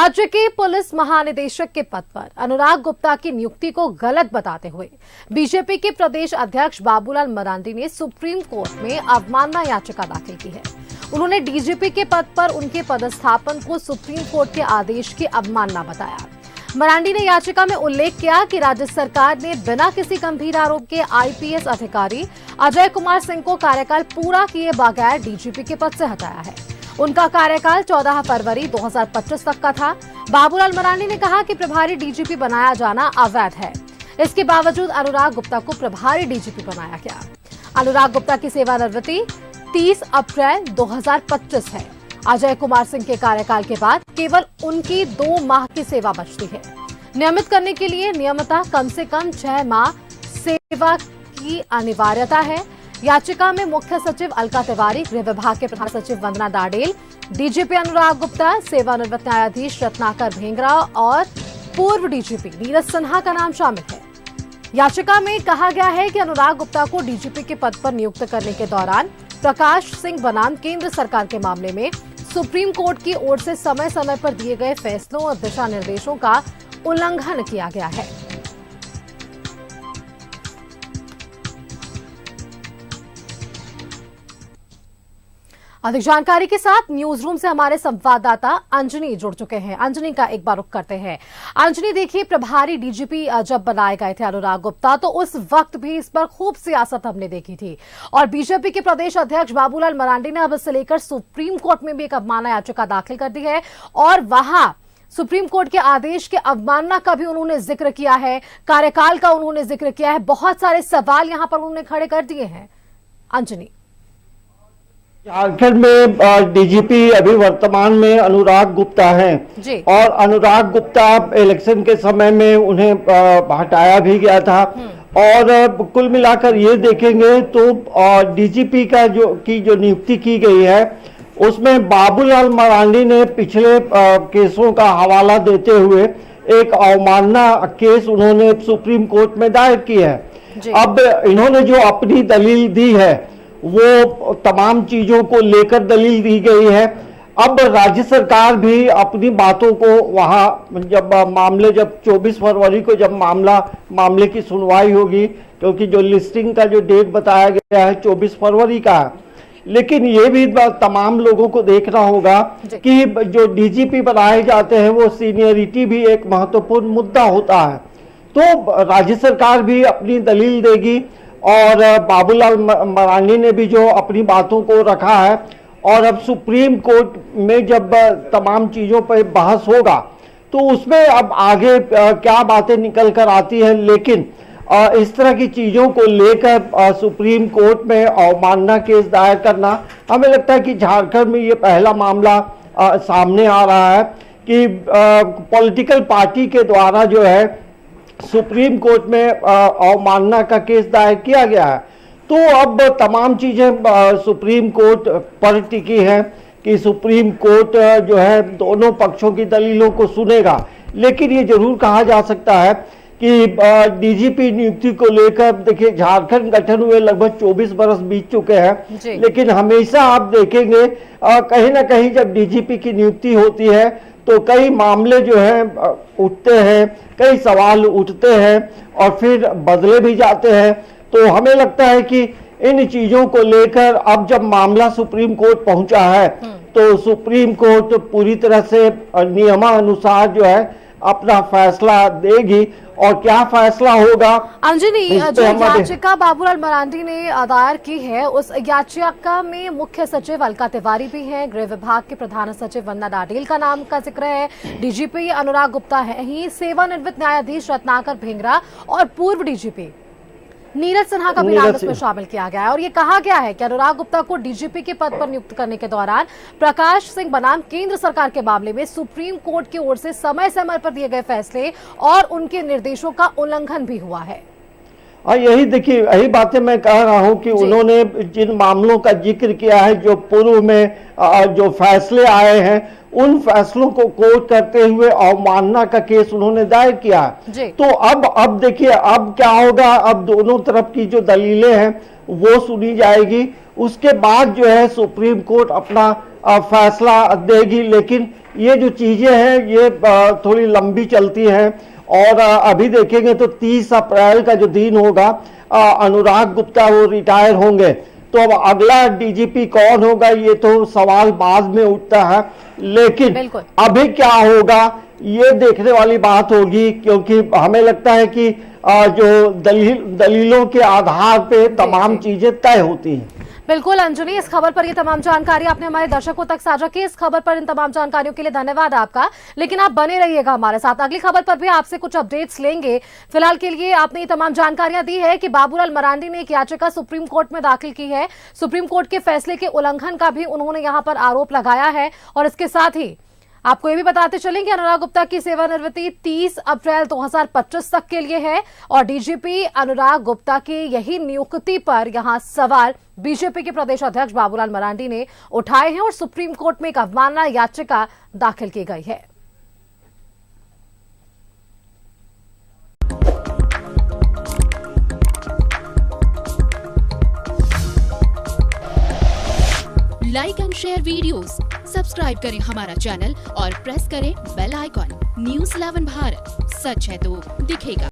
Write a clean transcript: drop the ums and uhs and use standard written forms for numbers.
राज्य के पुलिस महानिदेशक के पद पर अनुराग गुप्ता की नियुक्ति को गलत बताते हुए बीजेपी के प्रदेश अध्यक्ष बाबूलाल मरांडी ने सुप्रीम कोर्ट में अवमानना याचिका दाखिल की है। उन्होंने डीजीपी के पद पर उनके पदस्थापन को सुप्रीम कोर्ट के आदेश की अवमानना बताया। मरांडी ने याचिका में उल्लेख किया कि राज्य सरकार ने बिना किसी गंभीर आरोप के आईपीएस अधिकारी अजय कुमार सिंह को कार्यकाल पूरा किए बगैर डीजीपी के पद से हटाया है। उनका कार्यकाल 14 फरवरी 2025 तक का था। बाबूलाल मरांडी ने कहा कि प्रभारी डीजीपी बनाया जाना अवैध है। इसके बावजूद अनुराग गुप्ता को प्रभारी डीजीपी बनाया गया। अनुराग गुप्ता की सेवानिवृत्ति 30 अप्रैल 2025 है। अजय कुमार सिंह के कार्यकाल के बाद केवल उनकी 2 माह की सेवा बचती है। नियमित करने के लिए नियमितः कम से कम 6 माह सेवा की अनिवार्यता है। याचिका में मुख्य सचिव अलका तिवारी, गृह विभाग के प्रधान सचिव वंदना डाडेल, डीजीपी अनुराग गुप्ता, सेवानिवृत्त न्यायाधीश रत्नाकर भेंगरा और पूर्व डीजीपी नीरज सिन्हा का नाम शामिल है। याचिका में कहा गया है कि अनुराग गुप्ता को डीजीपी के पद पर नियुक्त करने के दौरान प्रकाश सिंह बनाम केंद्र सरकार के मामले में सुप्रीम कोर्ट की ओर से समय समय पर दिए गए फैसलों और दिशा निर्देशों का उल्लंघन किया गया है। अधिक जानकारी के साथ न्यूज रूम से हमारे संवाददाता अंजनी जुड़ चुके हैं। अंजनी का एक बार रुख करते हैं। अंजनी, देखिए, प्रभारी डीजीपी जब बनाए गए थे अनुराग गुप्ता, तो उस वक्त भी इस पर खूब सियासत हमने देखी थी और बीजेपी के प्रदेश अध्यक्ष बाबूलाल मरांडी ने अब इससे लेकर सुप्रीम कोर्ट में भी एक अवमानना याचिका दाखिल कर दी है और वहां सुप्रीम कोर्ट के आदेश के अवमानना का भी उन्होंने जिक्र किया है, कार्यकाल का उन्होंने जिक्र किया है। बहुत सारे सवाल यहां पर उन्होंने खड़े कर दिए हैं। अंजनी, झारखंड में डीजीपी अभी वर्तमान में अनुराग गुप्ता हैं और अनुराग गुप्ता इलेक्शन के समय में उन्हें हटाया भी गया था और कुल मिलाकर ये देखेंगे तो डीजीपी का जो नियुक्ति की गई है उसमें बाबूलाल मरांडी ने पिछले केसों का हवाला देते हुए एक अवमानना केस उन्होंने सुप्रीम कोर्ट में दायर की है। अब इन्होंने जो अपनी दलील दी है वो तमाम चीजों को लेकर दलील दी गई है। अब राज्य सरकार भी अपनी बातों को वहां जब 24 फरवरी को जब मामले की सुनवाई होगी, क्योंकि जो लिस्टिंग का जो डेट बताया गया है 24 फरवरी का है, लेकिन ये भी तमाम लोगों को देखना होगा कि जो डीजीपी बनाए जाते हैं वो सीनियरिटी भी एक महत्वपूर्ण मुद्दा होता है। तो राज्य सरकार भी अपनी दलील देगी और बाबूलाल मरांडी ने भी जो अपनी बातों को रखा है और अब सुप्रीम कोर्ट में जब तमाम चीजों पर बहस होगा तो उसमें अब आगे क्या बातें निकल कर आती है, लेकिन इस तरह की चीजों को लेकर सुप्रीम कोर्ट में अवमानना केस दायर करना, हमें लगता है कि झारखंड में ये पहला मामला सामने आ रहा है कि पॉलिटिकल पार्टी के द्वारा जो है सुप्रीम कोर्ट में अवमानना का केस दायर किया गया है। तो अब तमाम चीजें सुप्रीम कोर्ट पर टिकी है कि सुप्रीम कोर्ट जो है दोनों पक्षों की दलीलों को सुनेगा। लेकिन ये जरूर कहा जा सकता है कि डीजीपी नियुक्ति को लेकर देखिए, झारखंड गठन हुए लगभग 24 बरस बीत चुके हैं, लेकिन हमेशा आप देखेंगे कहीं ना कहीं जब डीजीपी की नियुक्ति होती है तो कई मामले जो है उठते हैं, कई सवाल उठते हैं और फिर बदले भी जाते हैं। तो हमें लगता है कि इन चीजों को लेकर अब जब मामला सुप्रीम कोर्ट पहुंचा है तो सुप्रीम कोर्ट पूरी तरह से नियमानुसार जो है अपना फैसला देगी और क्या फैसला होगा। अंजनी, जो याचिका बाबूलाल मरांडी ने दायर की है उस याचिका में मुख्य सचिव अलका तिवारी भी हैं, गृह विभाग के प्रधान सचिव वंदना डाडेल का नाम का जिक्र है, डीजीपी अनुराग गुप्ता है ही, सेवानिवृत्त न्यायाधीश रत्नाकर भेंगरा और पूर्व डीजीपी नीरज सिन्हा का भी नाम इसमें शामिल किया गया है। और ये कहा गया है कि अनुराग गुप्ता को डीजीपी के पद पर नियुक्त करने के दौरान प्रकाश सिंह बनाम केंद्र सरकार के मामले में सुप्रीम कोर्ट की ओर से समय समय पर दिए गए फैसले और उनके निर्देशों का उल्लंघन भी हुआ है। यही देखिए, यही बातें मैं कह रहा हूं कि उन्होंने जिन मामलों का जिक्र किया है, जो पूर्व में जो फैसले आए हैं, उन फैसलों को कोर्ट करते हुए अवमानना का केस उन्होंने दायर किया है। तो अब देखिए अब क्या होगा। अब दोनों तरफ की जो दलीलें हैं वो सुनी जाएगी, उसके बाद जो है सुप्रीम कोर्ट अपना फैसला देगी। लेकिन ये जो चीजें हैं ये थोड़ी लंबी चलती हैं और अभी देखेंगे तो 30 अप्रैल का जो दिन होगा, अनुराग गुप्ता वो रिटायर होंगे, तो अब अगला डीजीपी कौन होगा ये तो सवाल बाद में उठता है। लेकिन अभी क्या होगा ये देखने वाली बात होगी, क्योंकि हमें लगता है कि जो दलीलों के आधार पे तमाम चीजें तय होती हैं। बिल्कुल अंजलि, इस खबर पर ये तमाम जानकारी आपने हमारे दर्शकों तक साझा की। इस खबर पर इन तमाम जानकारियों के लिए धन्यवाद आपका। लेकिन आप बने रहिएगा हमारे साथ, अगली खबर पर भी आपसे कुछ अपडेट्स लेंगे। फिलहाल के लिए आपने ये तमाम जानकारियां दी है कि बाबूलाल मरांडी ने एक याचिका सुप्रीम कोर्ट में दाखिल की है। सुप्रीम कोर्ट के फैसले के उल्लंघन का भी उन्होंने यहां पर आरोप लगाया है। और इसके साथ ही आपको ये भी बताते चलें कि अनुराग गुप्ता की सेवानिवृत्ति 30 अप्रैल 2025 तक के लिए है और डीजीपी अनुराग गुप्ता की यही नियुक्ति पर यहां सवाल बीजेपी के प्रदेश अध्यक्ष बाबूलाल मरांडी ने उठाए हैं और सुप्रीम कोर्ट में एक अवमानना याचिका दाखिल की गई है। Like and share videos, subscribe करें हमारा चैनल और प्रेस करें बेल आइकॉन। न्यूज़ 11 भारत, सच है तो दिखेगा।